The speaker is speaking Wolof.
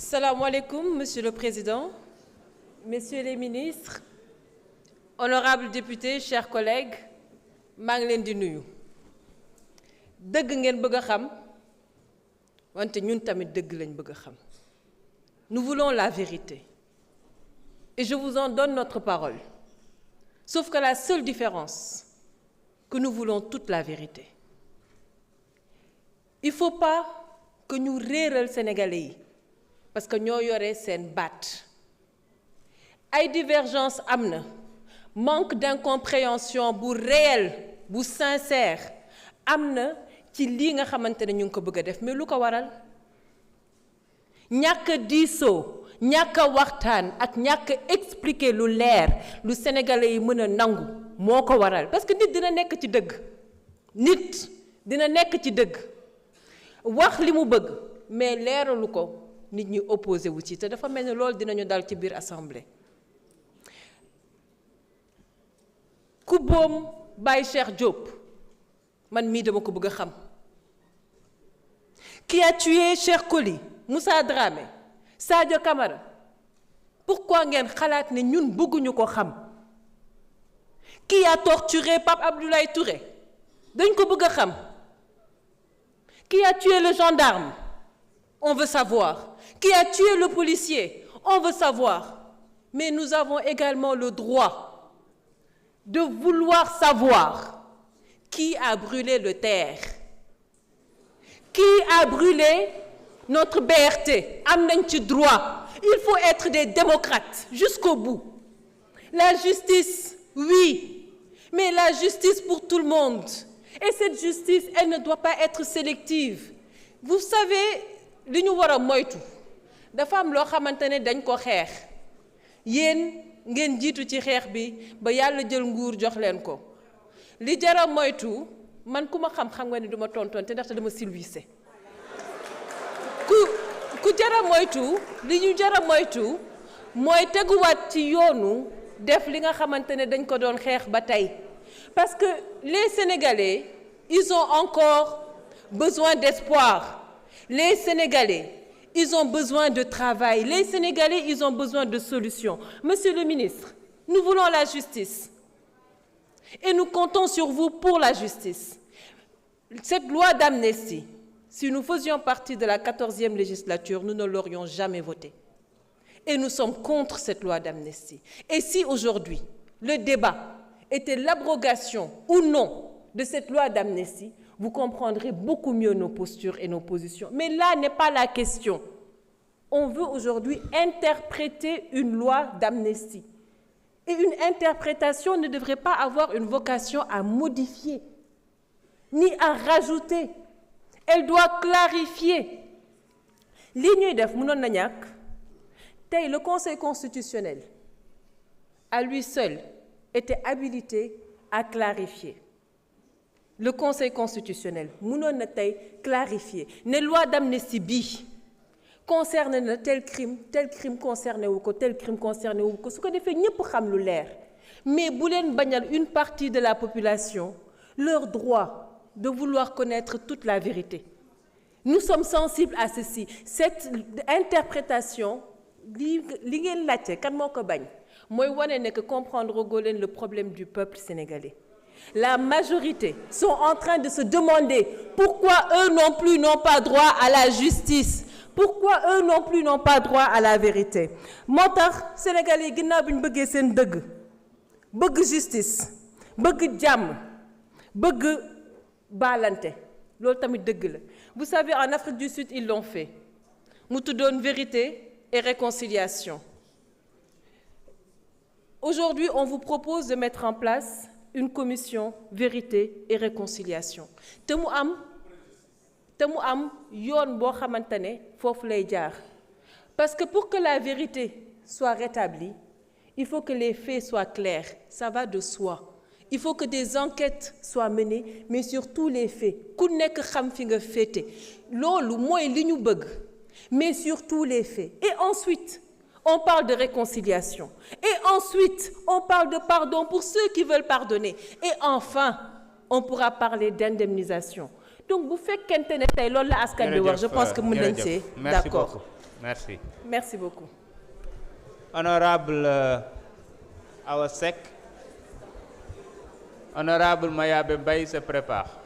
Salam alaikum, Monsieur le Président, Messieurs les ministres, honorables députés, chers collègues, maa ngi leen di nuyu. Dëgg ngeen bëgg a xam, wante ñun tamit dëgg lañ bëgg a xam. Nous voulons la vérité. Et je vous en donne notre parole. Sauf que la seule différence, que nous voulons toute la vérité. Il ne faut pas que ñu réeral Sénégalais yi. Parce que ñoo yore seen baat ay divergence am na manque d'incompréhension bu réel bu sincère am na ci lii nga xamante ne ñu ngi ko bëgg a def mais lu ko waral ñàkk a diisoo ñàkk a waxtaan ak ñàkk a expliquer lu leer lu sénégalais yi mën a nangu moo ko waral parce que nit dina nekk ci dëgg nit dina nekk ci dëgg wax li mu bëgg mais leeralu ko nit ñi opposé wu ci te dafa mel ni loolu dinañu dal ci biir assemblée ku boom Baye Cheikh Diop man mii dama ko bëgg a xam qui a tué Cheikh Koli Moussa Dramé Sadio Camara pourquoi ngeen xalaat ne ñun bëgguñu ko xam qui a torturé Pape Abdoulaye Touré dañ ko bëgg a xam qui a tué le gendarme on veut savoir. Qui a tué le policier? On veut savoir. Mais nous avons également le droit de vouloir savoir qui a brûlé le terre. Qui a brûlé notre BRT? Am nañ ci droit. Il faut être des démocrates jusqu'au bout. La justice, oui, mais la justice pour tout le monde. Et cette justice, elle ne doit pas être sélective. Vous savez, li ñu war a moytu dafa am loo xamante ne dañ ko xeex yéen ngeen jiitu ci xeex bi ba yàlla jël nguur jox leen ko li jara moytu man ku ma xam nga ne duma tontonte ndaxte dama silvissé ku jara moytu li ñu jara moytu mooy teguwaat ci yoonu def li nga xamante ne dañ ko doon xeex ba tey parce que les Sénégalais ils ont encore besoin d'espoir. Les Sénégalais, ils ont besoin de travail. Les Sénégalais, ils ont besoin de solutions. Monsieur le ministre, nous voulons la justice. Et nous comptons sur vous pour la justice. Cette loi d'amnistie, si nous faisions partie de la 14e législature, nous ne l'aurions jamais votée. Et nous sommes contre cette loi d'amnistie. Et si aujourd'hui, le débat était l'abrogation ou non de cette loi d'amnistie, vous comprendrez beaucoup mieux nos postures et nos positions. Mais là n'est pas la question. On veut aujourd'hui interpréter une loi d'amnistie. Et une interprétation ne devrait pas avoir une vocation à modifier, ni à rajouter. Elle doit clarifier. Li ñuy def mënoon na ñàkk tey le Conseil constitutionnel, à lui seul, était habilité à clarifier. Le Conseil constitutionnel mënoon na tey clarifier ne loi d'amnistie bii concerne na tel crime concerné wu ko tel crime concerné wu ko su ko defee ñëpp xam lu leer mais bu leen bañal une partie de la population leur droit de vouloir connaître toute la vérité. Nous sommes sensibles à ceci. Cette interprétation li ngeen laajte kan moo ko bañ mooy wane ne que comprendre goo leen le problème du peuple sénégalais. La majorité sont en train de se demander pourquoi eux non plus n'ont pas droit à la justice, pourquoi eux non plus n'ont pas droit à la vérité. Moo tax Sénégalais yi ginnaaw bi ñu bëggee seen dëgg bëgg justice bëgg jàmm bëgg baalante loolu tamit dëgg la. Vous savez, en Afrique du Sud ils l'ont fait mu tuddoon vérité et réconciliation. Aujourd'hui on vous propose de mettre en place une commission vérité et réconciliation te mu am yoon boo xamante ne foofu lay jaar parce que pour que la vérité soit rétablie il faut que les faits soient clairs, ça va de soi. Il faut que des enquêtes soient menées mais sur tous les faits ku nekk xam fi nga féete loolu mooy li ñu bëgg mais sur tous les faits. Et ensuite on parle de réconciliation. Et ensuite, on parle de pardon pour ceux qui veulent pardonner. Et enfin, on pourra parler d'indemnisation. donc bu fekkente ne tey loolu la askan bi wax je pense que mën nañ see d'accord. Merci. Merci beaucoup. Honorable Awa Seck, honorable Mayabe Mbaye se prépare.